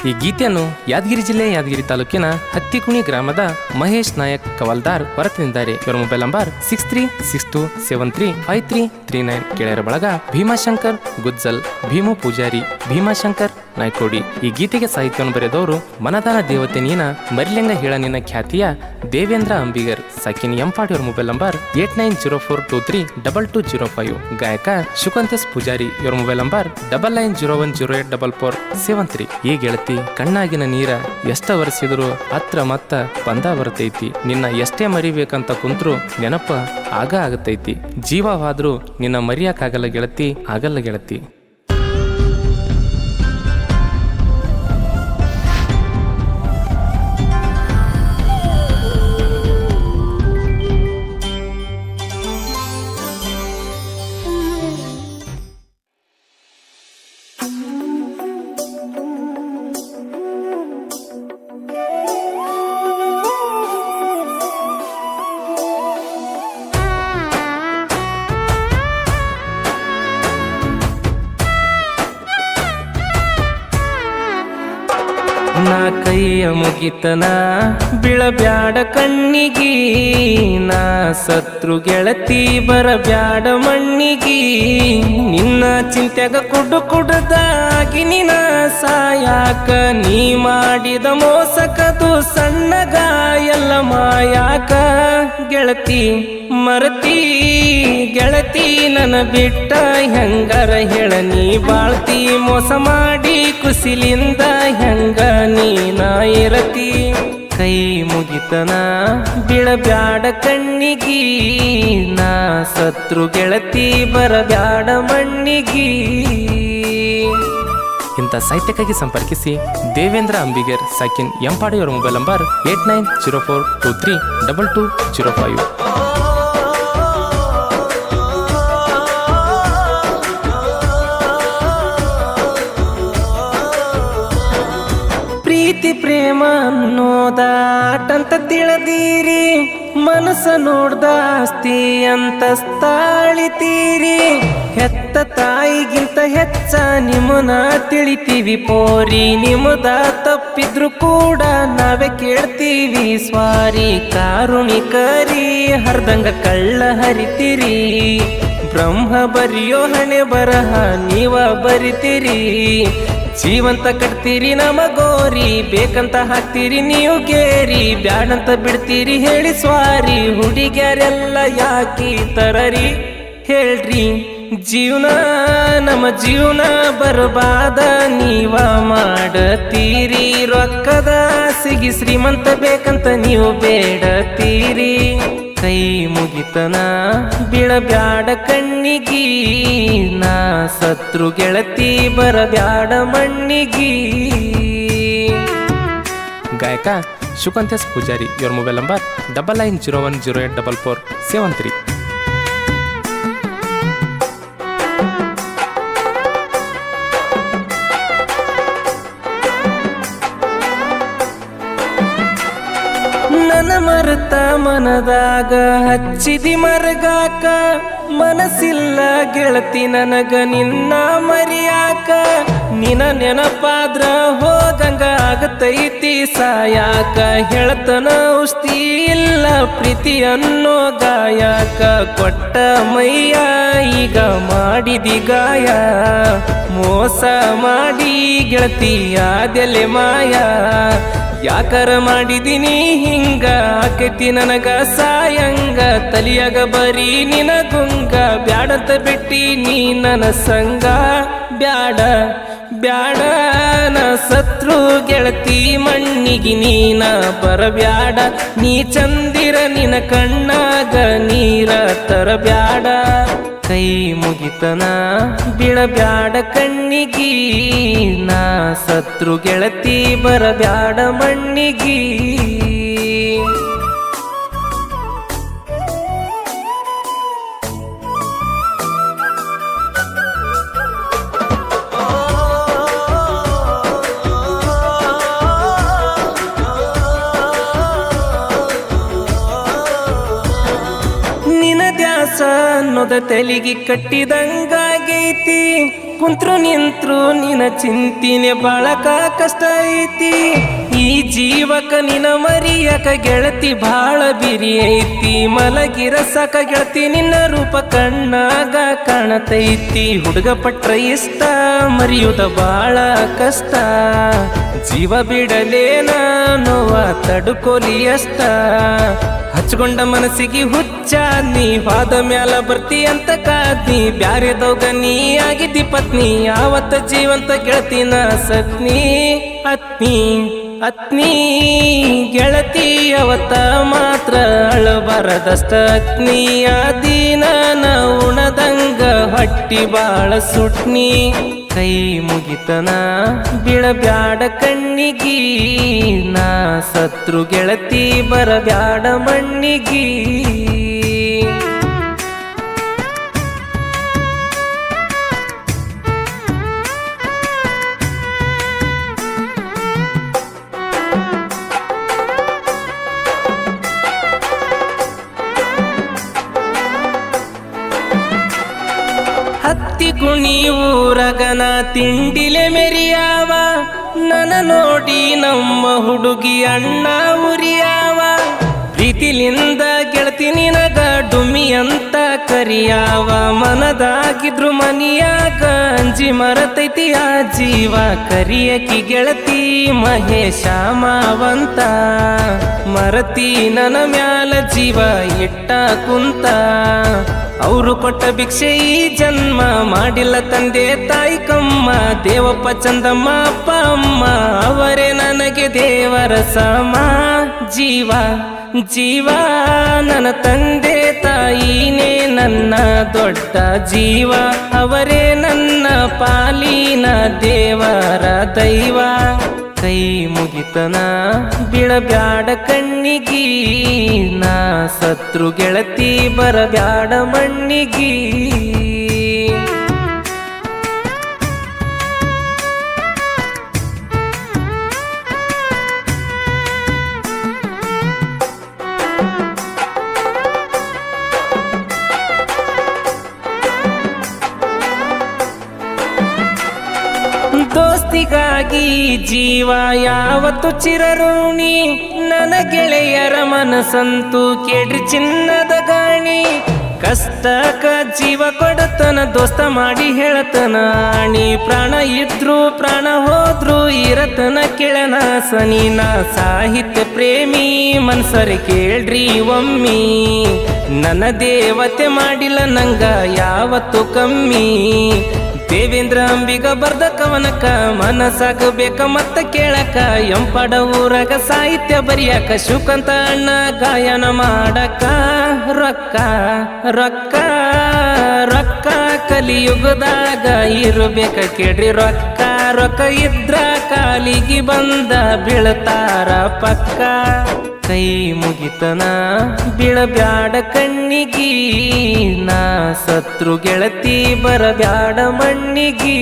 ಈ ಗೀತೆಯನ್ನು ಯಾದಗಿರಿ ಜಿಲ್ಲೆ ಯಾದಗಿರಿ ತಾಲೂಕಿನ ಹತ್ತಿಕುಣಿ ಗ್ರಾಮದ ಮಹೇಶ್ ನಾಯಕ್ ಕವಲ್ದಾರ್ ಹೊರತಂದಿದ್ದಾರೆ. ಇವರ ಮೊಬೈಲ್ ನಂಬರ್ 6362735339. ಗೆಳೆಯರ ಬಳಗ ಭೀಮಾಶಂಕರ್ ಗುಜ್ಜಲ್, ಭೀಮು ಪೂಜಾರಿ, ಭೀಮಾಶಂಕರ್ ನಾಯ್ಕೋಡಿ. ಈ ಗೀತೆಗೆ ಸಾಹಿತ್ಯವನ್ನು ಬರೆದವರು ಮನದಾನ ದೇವತೆ ನೀನ ಮರಿಲಿಂಗ ಹೇಳ ನಿನ್ನ ಖ್ಯಾತಿಯ ದೇವೇಂದ್ರ ಅಂಬಿಗರ್. ಸಾಕಿನಿ ಎಂಪಾಡಿ ಅವರ ಮೊಬೈಲ್ ನಂಬರ್ 8904232205. ಗಾಯಕ ಶುಕಂತೇಶ್ ಪೂಜಾರಿ. ಇವರ ಮೊಬೈಲ್ ನಂಬರ್ 9901084473. ಈ ಗೆಳತಿ ಕಣ್ಣಾಗಿನ ನೀರ ಎಷ್ಟ ಒರೆಸಿದ್ರು ಹತ್ರ ಮತ್ತ ಬಂದ ಬರ್ತೈತಿ. ನಿನ್ನ ಎಷ್ಟೇ ಮರಿಬೇಕಂತ ಕುಂತ್ರು ನೆನಪ ಆಗ ಆಗತೈತಿ. ಜೀವವಾದ್ರೂ ನಿನ್ನ ಮರಿಯಕ್ಕಾಗಲ್ಲ ಗೆಳತಿ, ಆಗಲ್ಲ ಗೆಳತಿ. ನಾ ಕೈಯ ಮುಗಿತನ ಬೀಳಬ್ಯಾಡ ಕಣ್ಣಿಗಿ, ನಾ ಸತ್ರು ಗೆಳತಿ ಬರಬ್ಯಾಡ ಮಣ್ಣಿಗಿ. ನಿನ್ನ ಚಿಂತ್ಯಾಗ ಕುಡ್ದಾಗಿ ನಿನ ಸಾಯಾಕ, ನೀ ಮಾಡಿದ ಮೋಸಕದು ಸಣ್ಣಗ ಎಲ್ಲ ಮಾಯಾಕ. ಗೆಳತಿ ಮರತಿ ಗೆಳತಿ ನನ್ನ ಬಿಟ್ಟ ಹೆಂಗರ ಹೇಳ ನೀ ಬಾಳ್ತಿ. ಮೋಸ ಮಾಡಿ ಕುಸಿಲಿಂದ ಹೆಂಗ ನೀನ ಇರತಿ. ಕೈ ಮುಗಿತನ ಬೀಳಬ್ಯಾಡ ಕಣ್ಣಿಗಿ, ನಾ ಸತ್ರು ಗೆಳತಿ ಬರಬ್ಯಾಡ ಮಣ್ಣಿಗಿ. ಇಂಥ ಸಾಹಿತ್ಯಕ್ಕಾಗಿ ಸಂಪರ್ಕಿಸಿ ದೇವೇಂದ್ರ ಅಂಬಿಗರ್ ಸಾಕಿನ್ ಎಂಪಾಡಿ ಅವರ ಮೊಬೈಲ್ ನಂಬರ್ 8904232205. ಪ್ರೀತಿ ಪ್ರೇಮ ಅನ್ನೋದಾಟಂತ ತಿಳಿದೀರಿ, ಮನಸ್ಸ ನೋಡ್ದ ಆಸ್ತಿ ಅಂತಸ್ತಾಳಿತೀರಿ. ಹೆತ್ತ ತಾಯಿಗಿಂತ ಹೆಚ್ಚ ನಿಮ್ಮನ್ನ ತಿಳಿತೀವಿ ಪೋರಿ. ನಿಮ್ಮದ ತಪ್ಪಿದ್ರು ಕೂಡ ನಾವೇ ಕೇಳ್ತೀವಿ ಸ್ವಾರಿ. ಕಾರುಣಿಕರಿ ಹರ್ದಂಗ ಕಳ್ಳ ಹರಿತೀರಿ, ಬ್ರಹ್ಮ ಬರಿಯೋ ಹಣೆ ಬರಹ ನೀವ ಬರಿತೀರಿ. ಜೀವಂತ ಕಟ್ತೀರಿ ನಮಗೋರಿ, ಬೇಕಂತ ಹಾಕ್ತೀರಿ ನೀವು ಗೇರಿ. ಬ್ಯಾಡಂತ ಬಿಡ್ತೀರಿ ಹೇಳಿ ಸ್ವಾರಿ. ಹುಡುಗ್ಯಾರೆಲ್ಲ ಯಾಕಿ ತರರಿ ಹೇಳ್ರಿ. ಜೀವನ ನಮ್ಮ ಜೀವನ ಬರ್ಬಾದ ನೀವ ಮಾಡತೀರಿ. ರೊಕ್ಕದ ಸಿಗಿ ಶ್ರೀಮಂತ ಬೇಕಂತ ನೀವು ಬೇಡತೀರಿ. ಕೈ ಮುಗಿತನ ಬೀಳಬ್ಯಾಡ ಕಣ್ಣಿಗಿ, ನಾ ಸತ್ರು ಗೆಳತಿ ಬರಬ್ಯಾಡ ಮಣ್ಣಿಗಿ. ಗಾಯಕ ಶುಕಂತೇಶ್ ಪೂಜಾರಿ. ಇವರ ಮೊಬೈಲ್ ನಂಬರ್ 9901084473. ನನ್ನ ಮರೆತ ಮನದಾಗ ಹಚ್ಚಿದಿ ಮರಗಾಕ, ಮನಸ್ಸಿಲ್ಲ ಗೆಳತಿ ನನಗ ನಿನ್ನ ಮರಿಯಾಕ. ನಿನ ನೆನಪಾದ್ರ ಹೋಗಂಗ ಆಗತೈತಿ ಸಾಯಾಕ. ಹೇಳ್ತನ ಔಷಧಿ ಇಲ್ಲ ಪ್ರೀತಿ ಅನ್ನೋ ಗಾಯಕ. ಕೊಟ್ಟ ಮೈಯ ಈಗ ಮಾಡಿದಿ ಗಾಯ, ಮೋಸ ಮಾಡಿ ಗೆಳತಿ ಅದೆಲೆ ಮಾಯ. ಯಾಕರ ಮಾಡಿದಿನಿ ಹಿಂಗ ಆಕೈತಿ ನನಗ ಸಾಯಂಗ. ತಲಿಯಾಗ ಬರೀ ನಿನ ಗುಂಗ, ಬ್ಯಾಡಂತ ಬಿಟ್ಟಿ ನೀ ನನ್ನ ಸಂಗ. ಬ್ಯಾಡ ಬ್ಯಾಡ ನ ಸತ್ರು ಗೆಳತಿ ಮಣ್ಣಿಗಿ ನೀನ ಬರಬ್ಯಾಡ. ನೀ ಚಂದಿರ ನಿನ ಕಣ್ಣಾಗ ನೀರ ತರಬ್ಯಾಡ. ಕೈ ಮುಗಿತನ ಬೀಳಬ್ಯಾಡ ಕಣ್ಣಿಗಿ, ನಾ ಸತ್ರು ಗೆಳತಿ ಬರಬ್ಯಾಡ ಮಣ್ಣಿಗಿ. ಅನ್ನೋದ ತೆಲಿಗಿ ಕಟ್ಟಿದಂಗಾಗೈತಿ. ಕುಂತ್ರು ನಿಂತ್ರು ನಿನ ಚಿಂತಿನೆ ಬಾಳಕ ಕಷ್ಟ ಐತಿ ಈ ಜೀವಕ ನಿನ ಮರಿಯಕ ಗೆಳತಿ ಬಾಳ ಬಿರಿ ಐತಿ ಮಲಗಿರಸಕ ಗೆಳತಿ ನಿನ್ನ ರೂಪ ಕಣ್ಣಾಗ ಕಾಣತೈತಿ ಹುಡುಗ ಪಟ್ರ ಇಷ್ಟ ಮರಿಯುದ ಬಾಳ ಕಷ್ಟ ಜೀವ ಬಿಡಲೇನ ನೋವ ತಡುಕೋಲಿ ಅಷ್ಟ ಹಚ್ಕೊಂಡ ಮನಸ್ಸಿಗೆ ಹುಚ್ಚ ನೀ ವಾದ ಮ್ಯಾಲ ಬರ್ತಿ ಅಂತ ಕಾದ್ನಿ ಬ್ಯಾರೆದೋಗ ನೀ ಆಗಿದ್ದಿ ಪತ್ನಿ ಯಾವತ್ತ ಜೀವಂತ ಗೆಳತಿನ ಸತ್ನಿ ಅತ್ನಿ ಅತ್ನಿ ಗೆಳತಿ ಅವತ್ತ ಮಾತ್ರ ಅಳಬಾರದಷ್ಟ ಅತ್ನಿಯ ದಿನ ಉಣದಂಗ ಹೊಟ್ಟಿ ಬಾಳ ಸುಟ್ನಿ ಕೈ ಮುಗಿತನ ಬೀಳಬ್ಯಾಡ ಕಣ್ಣಿಗಿ ನಾ ಸತ್ರು ಗೆಳತಿ ಬರಬ್ಯಾಡ ಮಣ್ಣಿಗಿ ಹತ್ತಿ ಕುಣಿ ಊರಗನ ತಿಂಡಿಲೆ ಮೆರಿಯಾವ ನನ ನೋಡಿ ನಮ್ಮ ಹುಡುಗಿ ಅಣ್ಣ ಉರಿಯಾವ ಪ್ರೀತಿಲಿಂದ ಗೆಳತಿ ನಿನಗ ಡುಮ್ಮಿ ಅಂತ ಕರಿಯಾವ ಮನದಾಗಿದ್ರು ಮನಿಯಾಗ ಅಂಜಿ ಮರತೈತಿ ಆ ಜೀವ ಕರಿಯಕಿ ಗೆಳತಿ ಮಹೇಶ ಮಾವಂತ ಮರತಿ ನನ್ನ ಮ್ಯಾಲ ಜೀವ ಇಟ್ಟ ಕುಂತ ಅವರು ಕೊಟ್ಟ ಭಿಕ್ಷೆ ಈ ಜನ್ಮ ಮಾಡಿಲ್ಲ ತಂದೆ ತಾಯಿ ಕಮ್ಮ ದೇವಪ್ಪ ಚಂದಮ್ಮ ಅಪ್ಪ ಅಮ್ಮ ಅವರೇ ನನಗೆ ದೇವರ ಸಮ ಜೀವ ಜೀವ ನನ್ನ ತಂದೆ ತಾಯಿನೇ ನನ್ನ ದೊಡ್ಡ ಜೀವ ಅವರೇ ನನ್ನ ಪಾಲಿನ ದೇವರ ದೈವ ಕೈ ಮುಗಿತನ ಬೀಳಬ್ಯಾಡ ಕಣ್ಣಿಗಿ ನಾ ಸತ್ರು ಗೆಳತಿ ಬರಬ್ಯಾಡ ಮಣ್ಣಿಗಿ ದೋಸ್ತಿಗಾಗಿ ಜೀವ ಯಾವತ್ತು ಚಿರಋಣಿ ನನ್ನ ಗೆಳೆಯರ ಮನಸ್ಸಂತೂ ಕೇಳ್ರಿ ಚಿನ್ನದ ಗಾಣಿ ಕಷ್ಟಕ ಜೀವ ಕೊಡತನ ದೋಸ್ತ ಮಾಡಿ ಹೇಳತನ ಆಣಿ ಪ್ರಾಣ ಇದ್ರು ಪ್ರಾಣ ಹೋದ್ರು ಇರತನ ಕೆಳನ ಸನಿನ ಸಾಹಿತ್ಯ ಪ್ರೇಮಿ ಮನ್ಸರೆ ಕೇಳ್ರಿ ಒಮ್ಮಿ ನನ್ನ ದೇವತೆ ಮಾಡಿಲ್ಲ ನಂಗ ಯಾವತ್ತು ಕಮ್ಮಿ ದೇವೇಂದ್ರ ಅಂಬಿಗ ಬರ್ದ ಕವನಕ ಮನಸಾಗಬೇಕ ಮತ್ತ ಕೇಳಕ ಎಂಪಡ ಊರಾಗ ಸಾಹಿತ್ಯ ಬರಿಯಾಕ ಶಿವಕಂತ ಅಣ್ಣ ಗಾಯನ ಮಾಡಕ ರೊಕ್ಕ ರೊಕ್ಕ ರೊಕ್ಕ ಕಲಿಯುಗದಾಗ ಇರಬೇಕ ಕೇಳ್ರಿ ರೊಕ್ಕ ರೊಕ್ಕ ಇದ್ರ ಕಾಲಿಗೆ ಬಂದ ಬೀಳ್ತಾರ ಪಕ್ಕ ಕೈ ಮುಗಿತನ ಬೀಳಬ್ಯಾಡ ಕಣ್ಣಿಗಿ ನಾ ಸತ್ರು ಗೆಳತಿ ಬರಬ್ಯಾಡ ಮಣ್ಣಿಗಿ